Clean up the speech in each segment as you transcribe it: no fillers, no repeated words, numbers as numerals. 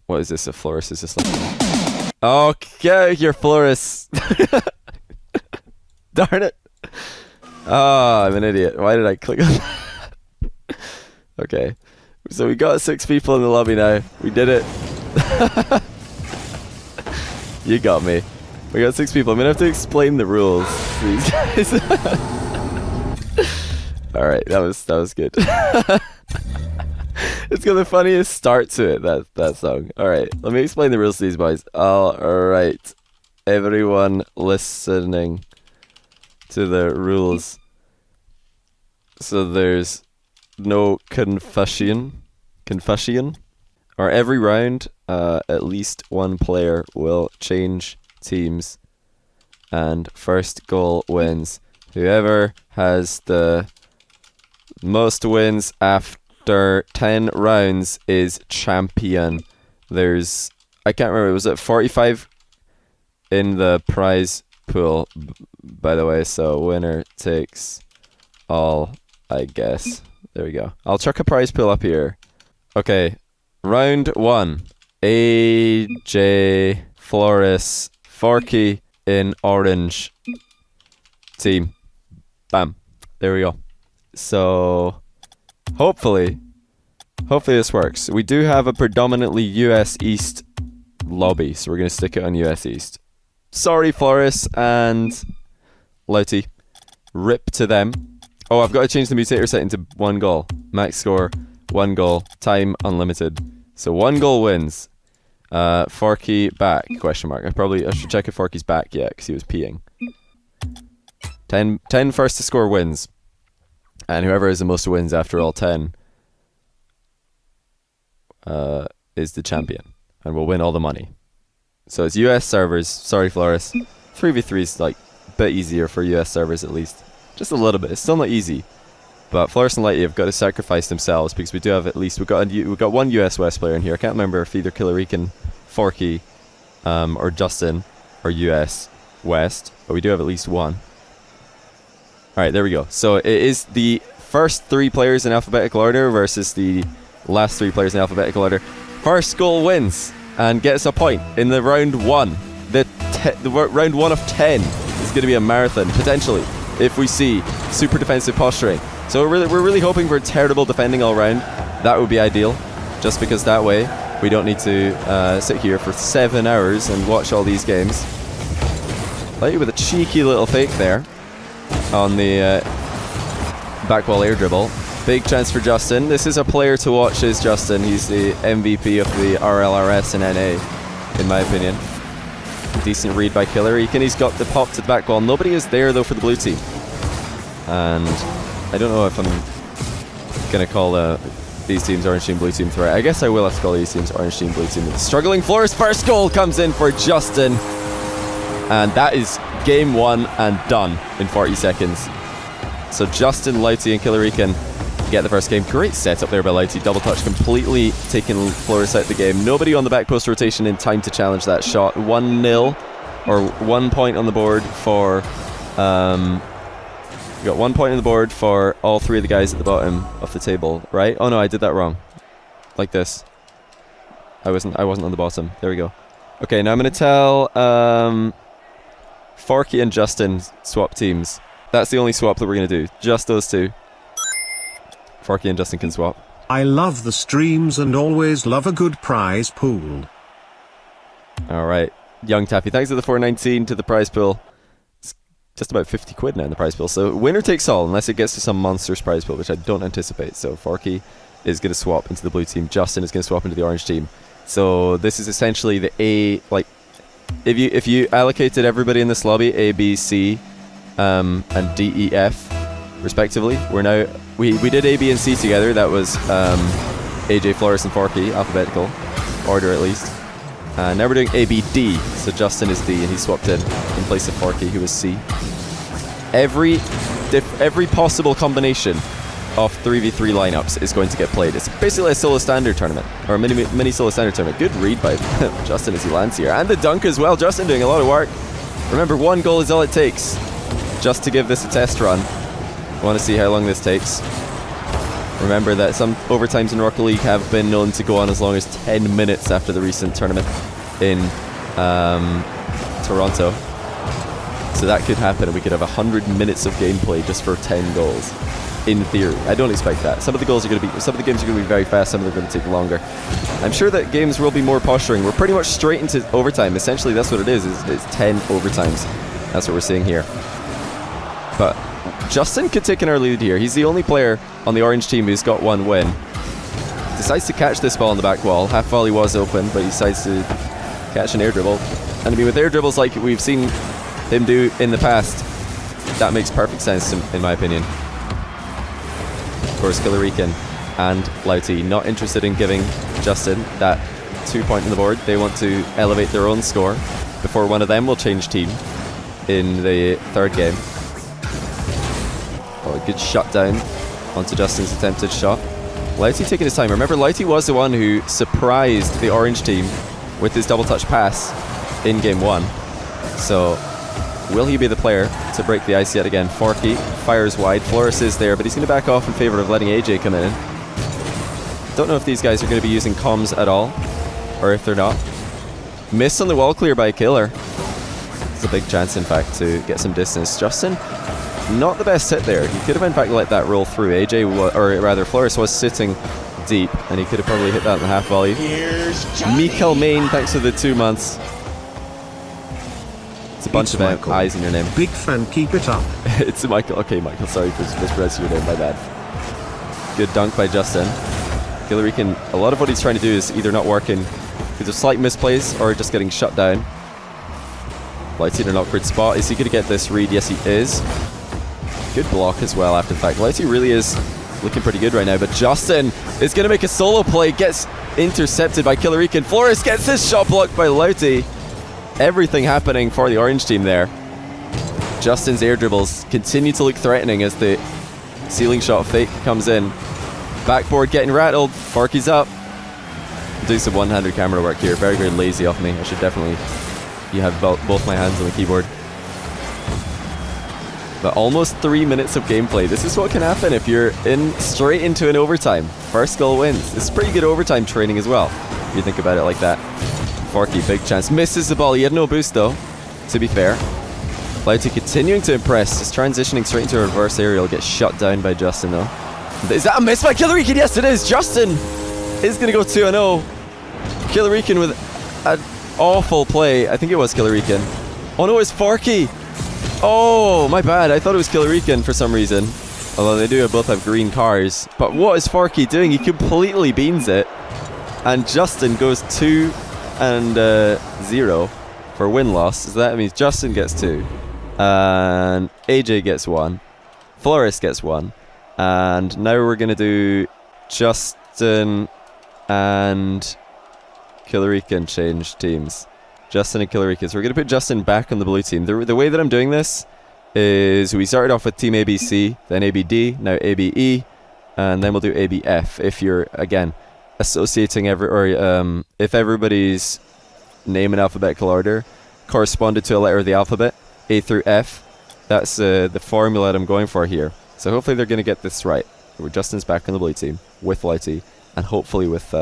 What is this? A florist? Is this like... Okay, your florist. Darn it. Oh, I'm an idiot. Why did I click on that? Okay. So we got 6 people in the lobby now. We did it. You got me. We got 6 people. I'm gonna have to explain the rules to these guys. Alright, that was good. It's got the funniest start to it, that song. Alright, let me explain the rules to these boys. Alright. Everyone listening to the rules. So there's no confession. Or every round, at least one player will change teams, and first goal wins. Whoever has the most wins after 10 rounds is champion. There's, I can't remember, was it 45 in the prize pool, by the way, so winner takes all, I guess. There we go. I'll chuck a prize pool up here. Okay, round 1. AJ, Flores, Forky in orange team. Bam. There we go. So, hopefully this works. We do have a predominantly US East lobby, so we're going to stick it on US East. Sorry, Flores and Louty. Rip to them. Oh, I've got to change the mutator setting to 1 goal. Max score, 1 goal. Time unlimited. So 1 goal wins. Forky back, question mark. I should check if Forky's back yet, because he was peeing. 10 first to score wins. And whoever has the most wins after all 10 is the champion. And will win all the money. So it's US servers. Sorry, Flores. 3v3 is like a bit easier for US servers at least. Just a little bit. It's still not easy. But Flores and Lighty have got to sacrifice themselves, because we do have at least, we've got 1 US West player in here. I can't remember if either Killarican, Forky, or Justin are US West, but we do have at least 1. Alright, there we go. So it is the first 3 players in alphabetical order versus the last 3 players in alphabetical order. First goal wins and gets a point in the round 1. The round 1 of 10 is going to be a marathon, potentially, if we see super defensive posturing. So we're really hoping for terrible defending all round. That would be ideal, just because that way we don't need to sit here for 7 hours and watch all these games. Lighty with a cheeky little fake there on the back wall air dribble. Big chance for Justin. This is a player to watch, is Justin. He's the MVP of the RLRS and NA, in my opinion. Decent read by Killarican. He's got the pop to the back wall. Nobody is there though for the blue team. And I don't know if I'm going to call these teams orange team, blue team threat. I guess I will have to call these teams orange team, blue team. The struggling Flores first goal comes in for Justin. And that is game 1 and done in 40 seconds. So Justin, Louty and Killarican get the first game. Great setup there by Louty. Double touch completely taking Flores out of the game. Nobody on the back post rotation in time to challenge that shot. 1-0 or 1 point on the board for... we got 1 point on the board for all 3 of the guys at the bottom of the table, right? Oh no, I did that wrong. Like this. I wasn't on the bottom. There we go. Okay, now I'm going to tell Forky and Justin swap teams. That's the only swap that we're going to do. Just those 2. Forky and Justin can swap. I love the streams and always love a good prize pool. Alright. Young Taffy, thanks to the 419 to the prize pool. It's just about 50 quid now in the prize pool. So winner takes all, unless it gets to some monstrous prize pool, which I don't anticipate. So Forky is going to swap into the blue team. Justin is going to swap into the orange team. So this is essentially the A, like, if you allocated everybody in this lobby, A, B, C, and D, E, F, respectively. We're now, we did A, B, and C together. That was AJ, Flores, and Forky, alphabetical order at least. Now we're doing A, B, D. So Justin is D, and he swapped in place of Forky, who was C. Every possible combination of 3v3 lineups is going to get played. It's basically a solo standard tournament, or a mini solo standard tournament. Good read by Justin as he lands here, and the dunk as well. Justin doing a lot of work. Remember, 1 goal is all it takes just to give this a test run. I want to see how long this takes. Remember that some overtimes in Rocket League have been known to go on as long as 10 minutes after the recent tournament in Toronto. So that could happen, and we could have 100 minutes of gameplay just for 10 goals. In theory. I don't expect that. Some of the games are going to be very fast, some of them are going to take longer. I'm sure that games will be more posturing. We're pretty much straight into overtime. Essentially, that's what it is. It's 10 overtimes. That's what we're seeing here. But Justin could take an early lead here. He's the only player on the orange team who's got one win. Decides to catch this ball on the back wall. Half volley was open, but he decides to catch an air dribble. And I mean, with air dribbles like we've seen him do in the past, that makes perfect sense in my opinion. Of course, Killarican and Lauti not interested in giving Justin that 2 point on the board. They want to elevate their own score before one of them will change team in the third game. Oh, a good shutdown onto Justin's attempted shot. Lauti taking his time. Remember, Lauti was the one who surprised the orange team with his double touch pass in game 1. So will he be the player to break the ice yet again? Forky fires wide. Flores is there, but he's going to back off in favor of letting AJ come in. Don't know if these guys are going to be using comms at all, or if they're not. Miss on the wall clear by Killer. It's a big chance, in fact, to get some distance. Justin, not the best hit there. He could have, in fact, let that roll through. Flores was sitting deep, and he could have probably hit that in the half volley. Mikael Main, thanks for the 2 months. A bunch of eyes in your name. Big fan, keep it up. It's Michael. Okay, Michael, sorry for mispronouncing your name, my bad. Good dunk by Justin. Killarican, a lot of what he's trying to do is either not working because of slight misplays or just getting shut down. Lighty in an awkward spot. Is he going to get this read? Yes, he is. Good block as well after the fact. Lighty really is looking pretty good right now, but Justin is going to make a solo play. Gets intercepted by Killarican. Flores gets his shot blocked by Lauti. Everything happening for the orange team there. Justin's air dribbles continue to look threatening as the ceiling shot fake comes in. Backboard getting rattled. Forky's up. Doing some one-handed camera work here. Very, very lazy of me. I should definitely have both my hands on the keyboard. But almost 3 minutes of gameplay. This is what can happen if you're straight into an overtime. First goal wins. This is pretty good overtime training as well, if you think about it like that. Forky, big chance. Misses the ball. He had no boost though, to be fair. Lauti continuing to impress. Just transitioning straight into a reverse aerial. Gets shut down by Justin though. Is that a miss by Killarican? Yes, it is. Justin is going to go 2-0. Killarican with an awful play. I think it was Killarican. Oh no, it's Forky. Oh, my bad. I thought it was Killarican for some reason. Although they do both have green cars. But what is Forky doing? He completely beans it. And Justin goes 2-0 for win-loss. So that means Justin gets 2. And AJ gets 1. Flores gets 1. And now we're going to do Justin and Killarican change teams. Justin and Killarican. So we're going to put Justin back on the blue team. The way that I'm doing this is we started off with team ABC, then ABD, now ABE, and then we'll do ABF. If you're, again, associating if everybody's name in alphabetical order corresponded to a letter of the alphabet, A through F, that's the formula that I'm going for here. So hopefully they're going to get this right. Justin's back on the blue team with Lauti, and hopefully with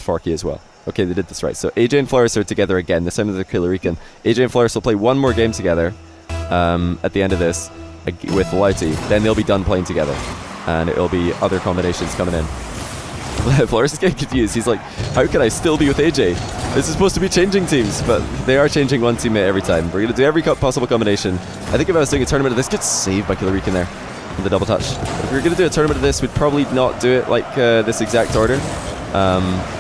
Forky as well. Okay, they did this right. So AJ and Flores are together again, this time with the Killarican. AJ and Flores will play one more game together at the end of this with Lauti. Then they'll be done playing together, and it'll be other combinations coming in. Flores is getting confused. He's like, how can I still be with AJ? This is supposed to be changing teams, but they are changing one teammate every time. We're going to do every possible combination. I think if I was doing a tournament of this, gets saved by Killarican there in the double touch. But if we were going to do a tournament of this, we'd probably not do it like this exact order,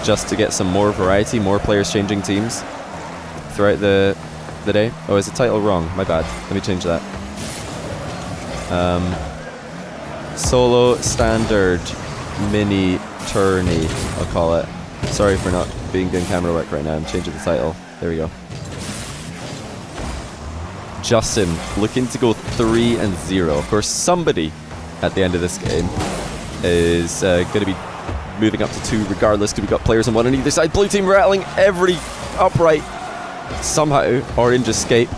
just to get some more variety, more players changing teams throughout the day. Oh, is the title wrong? My bad. Let me change that. Solo standard mini tourney, I'll call it. Sorry for not being good camera work right now. I'm changing the title. There we go. Justin looking to go 3-0. Of course, somebody at the end of this game is going to be moving up to 2 regardless, because we've got players on one on either side. Blue team rattling every upright somehow. Orange escape.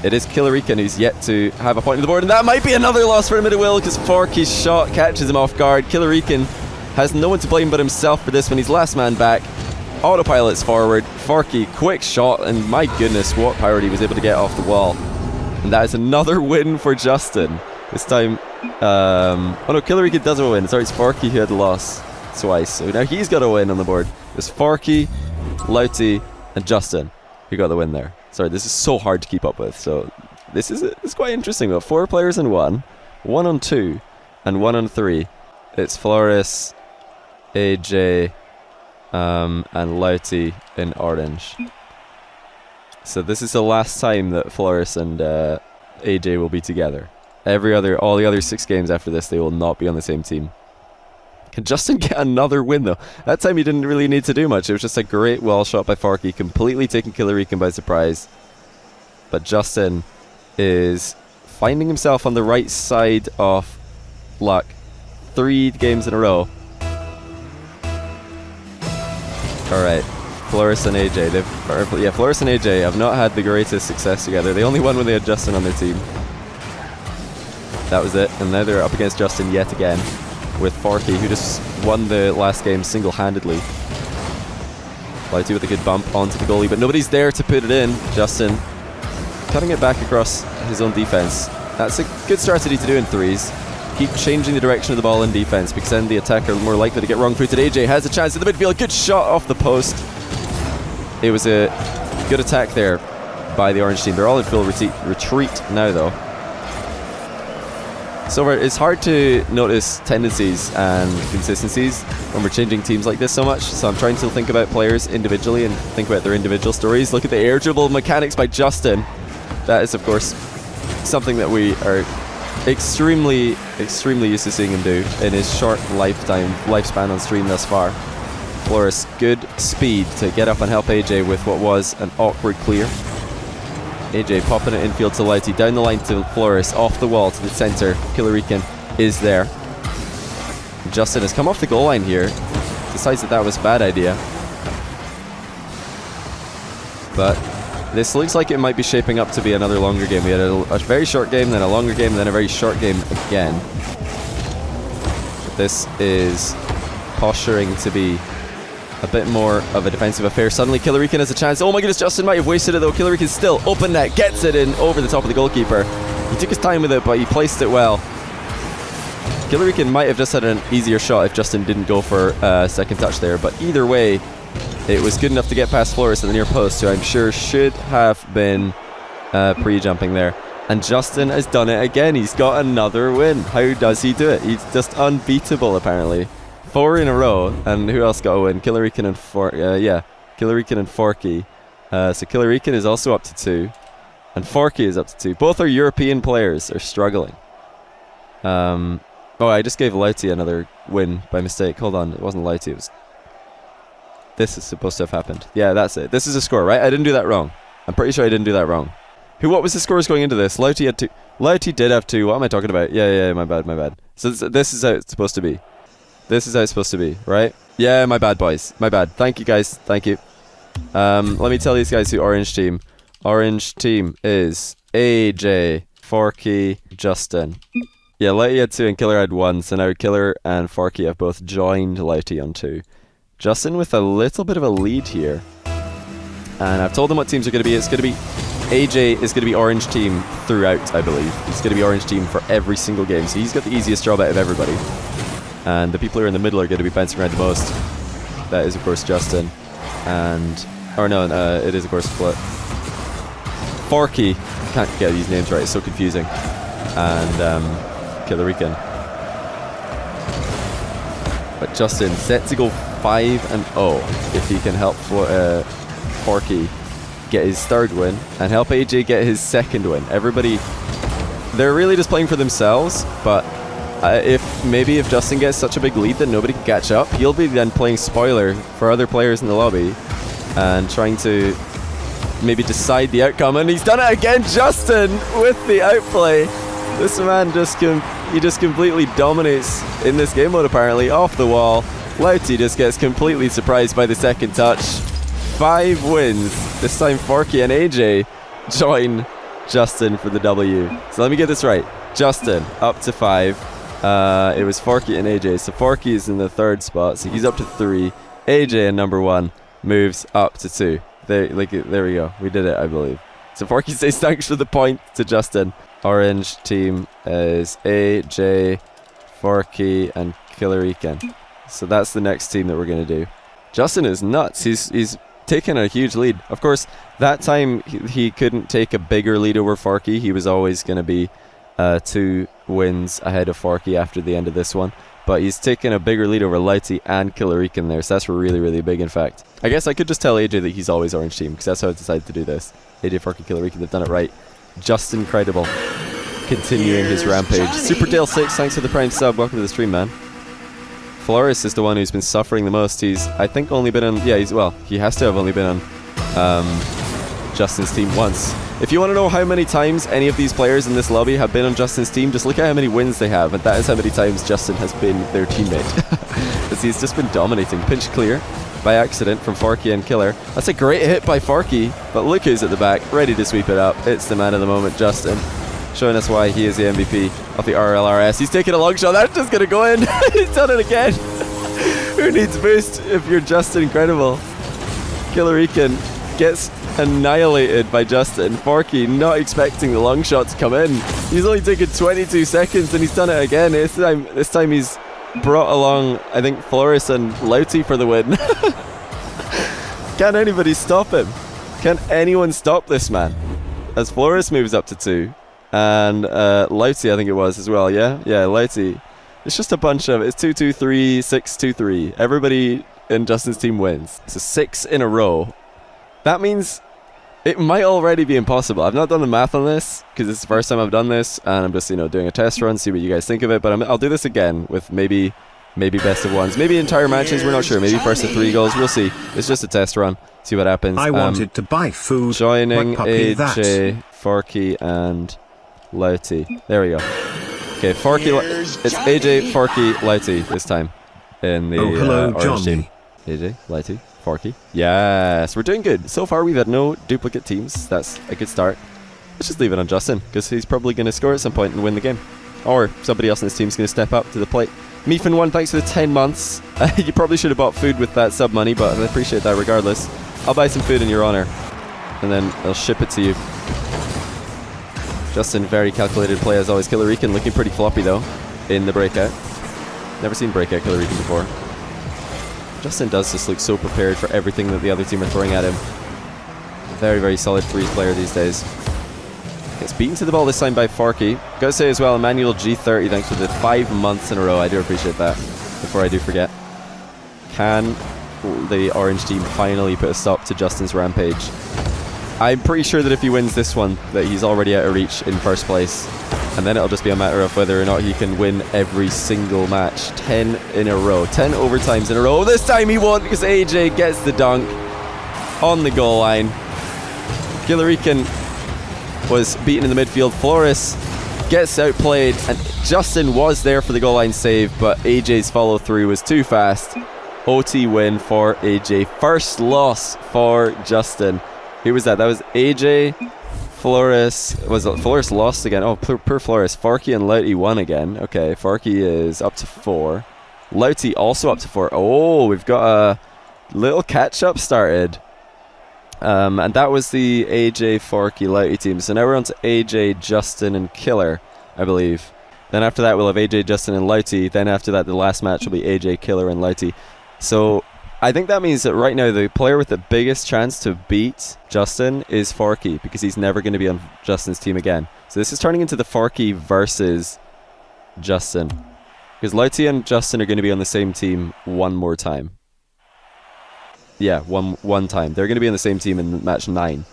It is Killarican who's yet to have a point on the board, and that might be another loss for him at will, because Forky's shot catches him off guard. Killarican has no one to blame but himself for this when he's last man back. Autopilots forward. Forky, quick shot, and my goodness, what power he was able to get off the wall. And that is another win for Justin. This time, oh no, Killarican does have a win. Sorry, it's Forky who had the loss twice. So now he's got a win on the board. There's Forky, Louty, and Justin who got the win there. Sorry, this is so hard to keep up with. So this is it's quite interesting though. 4 players in 1, 1 on 2, and 1 on 3. It's Floris, AJ, and Louty in orange. So this is the last time that Floris and AJ will be together. All the other 6 games after this, they will not be on the same team. Can Justin get another win though? That time he didn't really need to do much. It was just a great wall shot by Forky, completely taking Killarican by surprise. But Justin is finding himself on the right side of luck. 3 games in a row. Alright. Floris and AJ. Floris and AJ have not had the greatest success together. They only won when they had Justin on their team. That was it. And now they're up against Justin yet again with Forky, who just won the last game single-handedly. Louty with a good bump onto the goalie, but nobody's there to put it in. Justin cutting it back across his own defense. That's a good strategy to do in 3s. Keep changing the direction of the ball in defense, because then the attacker more likely to get wrong-footed. AJ has a chance in the midfield. Good shot off the post. It was a good attack there by the orange team. They're all in full retreat now, though. So it's hard to notice tendencies and consistencies when we're changing teams like this so much. So I'm trying to think about players individually and think about their individual stories. Look at the air dribble mechanics by Justin. That is, of course, something that we are extremely used to seeing him do in his short lifespan on stream thus far. Floris, good speed to get up and help AJ with what was an awkward clear. AJ popping it infield to Louty, down the line to Floris, off the wall to the centre. Killarican is there. Justin has come off the goal line here, decides that was a bad idea. But this looks like it might be shaping up to be another longer game. We had a very short game, then a longer game, then a very short game again. But this is posturing to be a bit more of a defensive affair. Suddenly Killarican has a chance. Oh my goodness, Justin might have wasted it though. Killarican still open net, gets it in over the top of the goalkeeper. He took his time with it, but he placed it well. Killarican might have just had an easier shot if Justin didn't go for a second touch there, but either way, it was good enough to get past Floris at the near post, who I'm sure should have been pre-jumping there. And Justin has done it again. He's got another win. How does he do it? He's just unbeatable, apparently. 4 in a row, and who else got a win? Killarican and Killarican and Forky. So Killarican is also up to 2, and Forky is up to 2. Both are European players, are struggling. Oh, I just gave Louty another win by mistake. Hold on, it wasn't Louty. It was. This is supposed to have happened. Yeah, that's it. This is a score, right? I didn't do that wrong. I'm pretty sure I didn't do that wrong. What was the scores going into this? Louty had 2. Louty did have 2. What am I talking about? Yeah, my bad. So this is how it's supposed to be. This is how it's supposed to be, right? Yeah, my bad, boys. My bad. Thank you, guys. Thank you. Let me tell these guys who orange team. Orange team is AJ, Forky, Justin. Yeah, Louty had 2 and Killer had 1. So now Killer and Forky have both joined Louty on 2. Justin with a little bit of a lead here. And I've told them what teams are going to be. It's going to be AJ is going to be orange team throughout, I believe. He's going to be orange team for every single game. So he's got the easiest job out of everybody. And the people who are in the middle are going to be bouncing around the most. That is, of course, Justin. And... Or no, it is, of course, Forky. Can't get these names right. It's so confusing. And Killarican. But Justin set to go 5-0 if he can help Forky get his 3rd win and help AJ get his 2nd win. Everybody... They're really just playing for themselves, but... if Justin gets such a big lead that nobody can catch up, he'll be then playing spoiler for other players in the lobby and trying to maybe decide the outcome. And he's done it again, Justin, with the outplay. This man just completely dominates in this game mode, apparently. Off the wall, Louty just gets completely surprised by the second touch. 5 wins. This time Forky and AJ join Justin for the W. So let me get this right. Justin up to 5. It was Forky and AJ. So Forky is in the 3rd spot, so he's up to 3. AJ in number 1 moves up to 2. There we go. We did it, I believe. So Forky says thanks for the point to Justin. Orange team is AJ, Forky, and Killer Ekin. So that's the next team that we're going to do. Justin is nuts. He's taken a huge lead. Of course, that time he couldn't take a bigger lead over Forky. He was always going to be 2 wins ahead of Forky after the end of this one. But he's taken a bigger lead over Lighty and Killer Ekin there. So that's really, really big, in fact. I guess I could just tell AJ that he's always orange team, because that's how I decided to do this. AJ, Forky, Killer Ekin, they've done it right. Just incredible. Continuing his rampage. Superdale6, thanks for the prime sub. Welcome to the stream, man. Flores is the one who's been suffering the most. He's, I think, only been on... Yeah, he has to have only been on Justin's team once. If you want to know how many times any of these players in this lobby have been on Justin's team, just look at how many wins they have, and that is how many times Justin has been their teammate. Because he's just been dominating. Pinch clear by accident from Forky and Killer. That's a great hit by Forky, but look who's at the back, ready to sweep it up. It's the man of the moment, Justin, showing us why he is the MVP of the RLRS. He's taking a long shot. That's just going to go in. He's done it again. Who needs boost if you're just incredible? Killer Ekin gets annihilated by Justin. Forky not expecting the long shot to come in. He's only taken 22 seconds and he's done it again. This time he's brought along, I think, Flores and Louty for the win. Can anybody stop him? Can anyone stop this man? As Flores moves up to 2. And Louty, I think it was as well, yeah? Yeah, Louty. It's just a bunch of... It's 2-2-3, 6-2-3. Everybody in Justin's team wins. So 6 in a row. That means it might already be impossible. I've not done the math on this, because it's the first time I've done this, and I'm just, doing a test run, see what you guys think of it. But I'll do this again with maybe best of ones. Maybe entire matches, we're not sure. Maybe first to 3 goals, we'll see. It's just a test run, see what happens. I wanted to buy food. Joining AJ, Forky, and Louty. There we go. Okay, Forky. It's AJ, Forky, Louty this time in the hello, orange Johnny. team. AJ, Louty, Forky. Yes, we're doing good. So far, we've had no duplicate teams. That's a good start. Let's just leave it on Justin, because he's probably going to score at some point and win the game. Or somebody else in his team's going to step up to the plate. Meefin1, thanks for the 10 months. You probably should have bought food with that sub money, but I appreciate that regardless. I'll buy some food in your honor, and then I'll ship it to you. Justin, very calculated play as always. Killer Ekin looking pretty floppy though in the breakout. Never seen breakout Killer Ekin before. Justin does just look so prepared for everything that the other team are throwing at him. Very, very solid freeze player these days. Gets beaten to the ball this time by Forky. Gotta say as well, Emmanuel G30, thanks for the 5 months in a row. I do appreciate that. Before I do forget. Can the orange team finally put a stop to Justin's rampage? I'm pretty sure that if he wins this one, that he's already out of reach in first place. And then it'll just be a matter of whether or not he can win every single match. 10 in a row. 10 overtimes in a row. This time he won't, because AJ gets the dunk on the goal line. Killer Ekin was beaten in the midfield. Flores gets outplayed, and Justin was there for the goal line save, but AJ's follow through was too fast. OT win for AJ. First loss for Justin. Who was that? That was AJ, Flores. Was it Flores lost again? Oh, poor Flores. Forky and Louty won again. Okay, Forky is up to 4. Louty also up to 4. Oh, we've got a little catch-up started. And that was the AJ, Forky, Louty team. So now we're on to AJ, Justin, and Killer, I believe. Then after that, we'll have AJ, Justin, and Louty. Then after that, the last match will be AJ, Killer, and Louty. So I think that means that right now the player with the biggest chance to beat Justin is Forky, because he's never going to be on Justin's team again. So this is turning into the Forky versus Justin, because Louty and Justin are going to be on the same team one more time. Yeah, one time. They're going to be on the same team in match 9.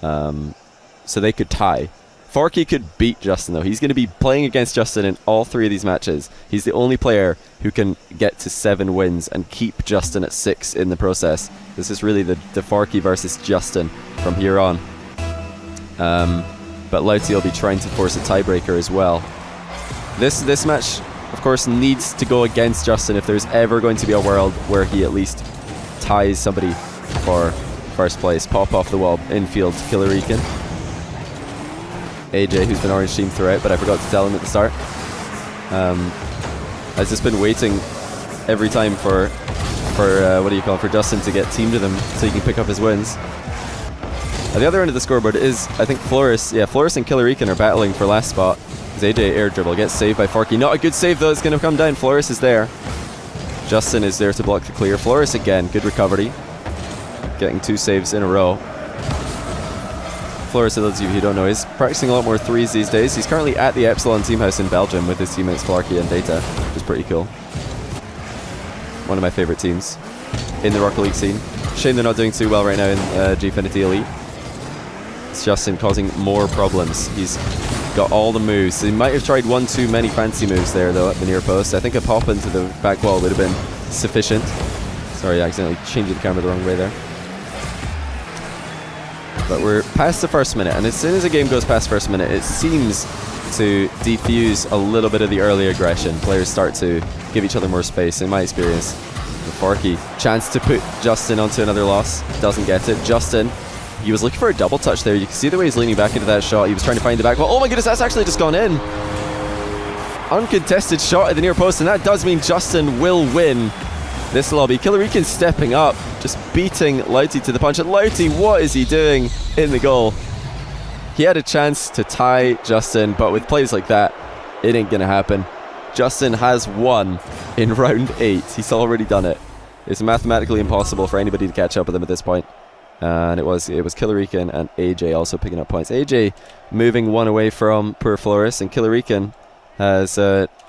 So they could tie. Forky could beat Justin though. He's going to be playing against Justin in all 3 of these matches. He's the only player who can get to 7 wins and keep Justin at 6 in the process. This is really the Forky versus Justin from here on. But Louty will be trying to force a tiebreaker as well. This match, of course, needs to go against Justin if there's ever going to be a world where he at least ties somebody for first place. Pop off the wall, infield, Killer Ekin. AJ, who's been orange team throughout, but I forgot to tell him at the start. I've just been waiting every time for for Justin to get teamed with him so he can pick up his wins. At the other end of the scoreboard is, I think, Floris. Yeah, Floris and Killarican are battling for last spot. As AJ air dribble gets saved by Forky. Not a good save though, it's going to come down. Floris is there. Justin is there to block the clear. Floris again, good recovery. Getting 2 saves in a row. Floris, for those of you who don't know, is practicing a lot more threes these days. He's currently at the Epsilon team house in Belgium with his teammates Flarky and Data, which is pretty cool. One of my favourite teams in the Rocket League scene. Shame they're not doing too well right now in Gfinity Elite. It's Justin causing more problems. He's got all the moves. He might have tried one too many fancy moves there though at the near post. I think a pop into the back wall would have been sufficient. Sorry, I accidentally changed the camera the wrong way there. But we're past the first minute, and as soon as a game goes past first minute, it seems to defuse a little bit of the early aggression. Players start to give each other more space, in my experience. The Forky, chance to put Justin onto another loss, doesn't get it. Justin, he was looking for a double touch there. You can see the way he's leaning back into that shot. He was trying to find the back wall. Oh my goodness, that's actually just gone in. Uncontested shot at the near post, and that does mean Justin will win this lobby. Killarican stepping up, just beating Louty to the punch. And Louty, what is he doing in the goal? He had a chance to tie Justin, but with plays like that, it ain't gonna happen. Justin has won in round 8. He's already done it. It's mathematically impossible for anybody to catch up with him at this point. And it was Killarican and AJ also picking up points. AJ moving one away from poor Floris, and Killarican has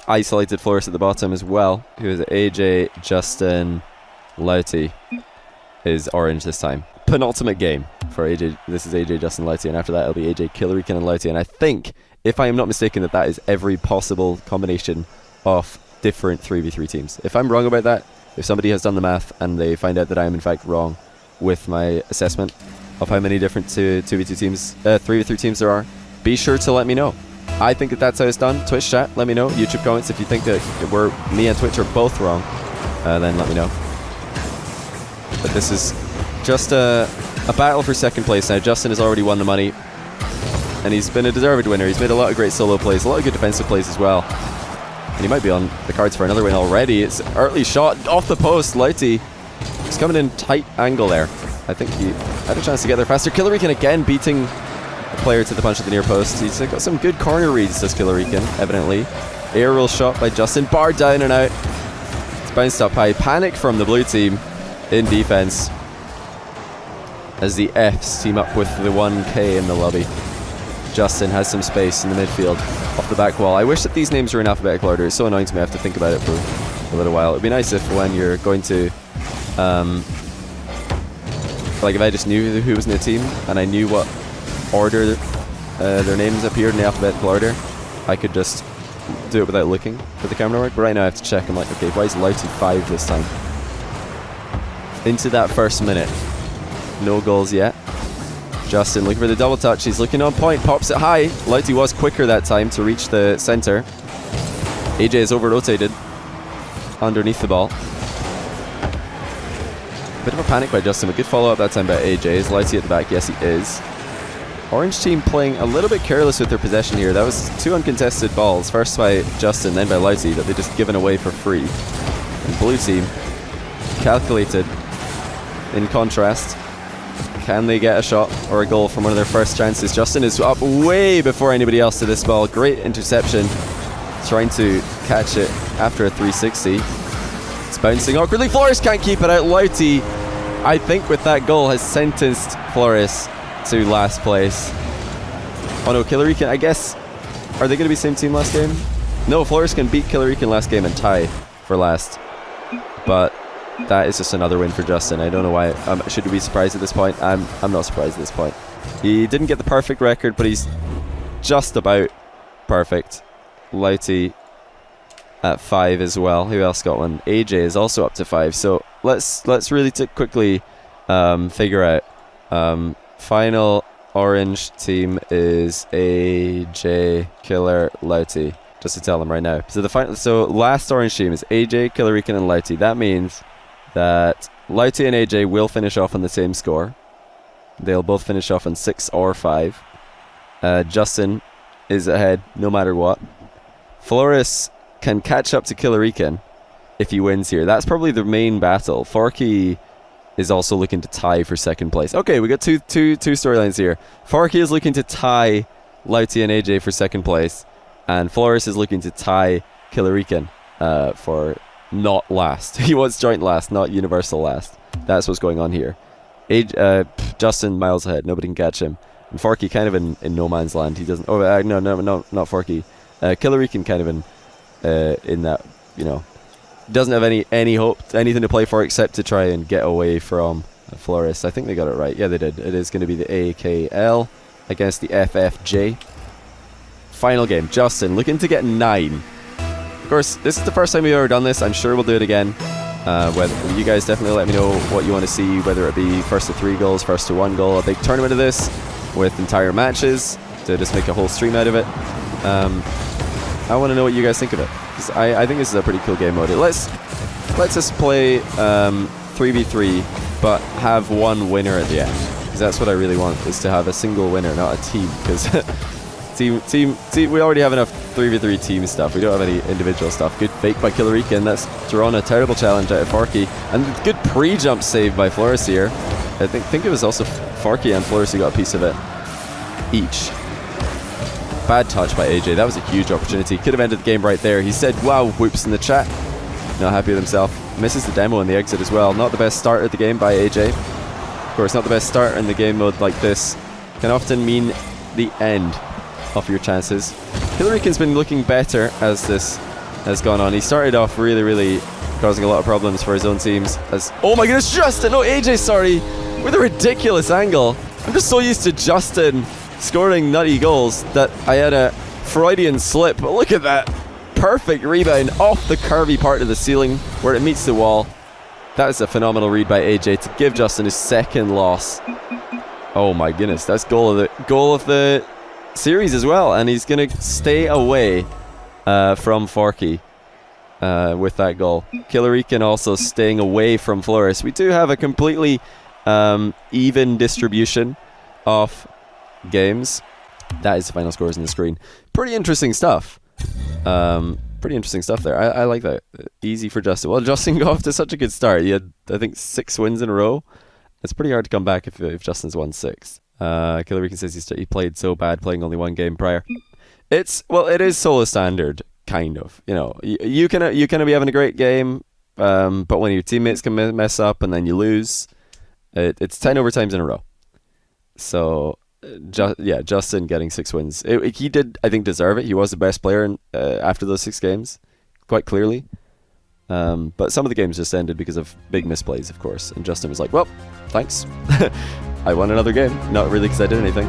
isolated Floris at the bottom as well. Who is it? AJ, Justin, Louty is orange this time. Penultimate game for AJ. This is AJ, Justin, Louty, and after that it'll be AJ, Killarican, and Louty. And I think, if I am not mistaken, that is every possible combination of different 3v3 teams. If I'm wrong about that, if somebody has done the math and they find out that I am in fact wrong with my assessment of how many different 2v2 teams, 3v3 teams there are, be sure to let me know. I think that's how it's done. Twitch chat, let me know. YouTube comments, if you think that me and Twitch are both wrong, then let me know. But this is just a battle for second place now. Justin has already won the money, and he's been a deserved winner. He's made a lot of great solo plays, a lot of good defensive plays as well. And he might be on the cards for another win already. It's an early shot off the post. Louty is coming in tight angle there. I think he had a chance to get there faster. Killarican again beating a player to the punch at the near post. He's got some good corner reads, does Killarican, evidently. Aerial shot by Justin, bar down and out. It's bounced up high. Panic from the blue team in defense as the Fs team up with the 1K in the lobby. Justin has some space in the midfield off the back wall. I wish that these names were in alphabetical order. It's so annoying to me. I have to think about it for a little while. It'd be nice if when you're going to like if I just knew who was in the team and I knew what order their names appeared in the alphabetical order, I could just do it without looking for the camera work. But right now I have to check. I'm like, okay, why is Louty 5 this time? Into that first minute. No goals yet. Justin looking for the double touch. He's looking on point. Pops it high. Louty was quicker that time to reach the center. AJ is over-rotated underneath the ball. Bit of a panic by Justin, but good follow-up that time by AJ. Is Louty at the back? Yes, he is. Orange team playing a little bit careless with their possession here. That was 2 uncontested balls. First by Justin, then by Louty, that they just given away for free. And blue team, calculated. In contrast, can they get a shot or a goal from one of their first chances? Justin is up way before anybody else to this ball. Great interception. Trying to catch it after a 360. It's bouncing awkwardly. Floris can't keep it out. Louty, I think with that goal, has sentenced Floris to last place. Oh no, Killarican, I guess, are they going to be same team last game? No, Floris can beat Killarican last game and tie for last. But that is just another win for Justin. I don't know why. Should we be surprised at this point? I'm not surprised at this point. He didn't get the perfect record, but he's just about perfect. Louty at 5 as well. Who else got one? AJ is also up to 5. So let's really quickly figure out. Final orange team is AJ, Killer, Louty. Just to tell them right now. So last orange team is AJ, Killarican, and Louty. That means that Louty and AJ will finish off on the same score. They'll both finish off on 6 or 5. Justin is ahead no matter what. Flores can catch up to Killarican if he wins here. That's probably the main battle. Forky is also looking to tie for second place. Okay, we got two storylines here. Forky is looking to tie Lauti and AJ for second place, and Flores is looking to tie Killarican for not last. He wants joint last, not universal last. That's what's going on here. Justin miles ahead. Nobody can catch him. And Forky kind of in no man's land. He doesn't. Oh, no, not Forky. Killarican kind of in that, you know, doesn't have any hope, anything to play for except to try and get away from Flores. I think they got it right. Yeah, they did. It is going to be the AKL against the FFJ. Final game. Justin looking to get 9. Of course, this is the first time we've ever done this. I'm sure we'll do it again. Whether you guys definitely let me know what you want to see, whether it be first to 3 goals, first to 1 goal, a big tournament of this with entire matches to just make a whole stream out of it. I want to know what you guys think of it. I think this is a pretty cool game mode. Let's just play 3v3, but have one winner at the end. Because that's what I really want, is to have a single winner, not a team. Because team, we already have enough 3v3 team stuff. We don't have any individual stuff. Good fake by Killarican. That's drawn a terrible challenge out of Forky. And good pre-jump save by Flores here. I think it was also Forky and Flores who got a piece of it each. Bad touch by AJ. That was a huge opportunity. Could have ended the game right there. He said, wow, whoops in the chat. Not happy with himself. Misses the demo and the exit as well. Not the best start at the game by AJ. Of course, not the best start in the game mode like this. Can often mean the end of your chances. Killarican's been looking better as this has gone on. He started off really causing a lot of problems for his own teams. Oh my goodness, Justin! No, AJ, sorry! With a ridiculous angle. I'm just so used to Justin scoring nutty goals that I had a Freudian slip. But look at that. Perfect rebound off the curvy part of the ceiling where it meets the wall. That is a phenomenal read by AJ to give Justin his second loss. Oh my goodness, that's goal of the series as well, and he's going to stay away from Forky with that goal. Killarican also staying away from Flores. We do have a completely even distribution of games. That is the final scores on the screen. Pretty interesting stuff. Pretty interesting stuff there. I like that. Easy for Justin. Well, Justin got off to such a good start. He had, I think, 6 wins in a row. It's pretty hard to come back if Justin's won 6. Killarican says he played so bad playing only 1 game prior. It is solo standard, kind of. You know, you can be having a great game, but when your teammates can mess up and then you lose, it's 10 overtimes in a row. So, Justin getting 6 wins. He did, I think, deserve it. He was the best player after those 6 games, quite clearly. But some of the games just ended because of big misplays, of course. And Justin was like, well, thanks. I won another game. Not really because I did anything.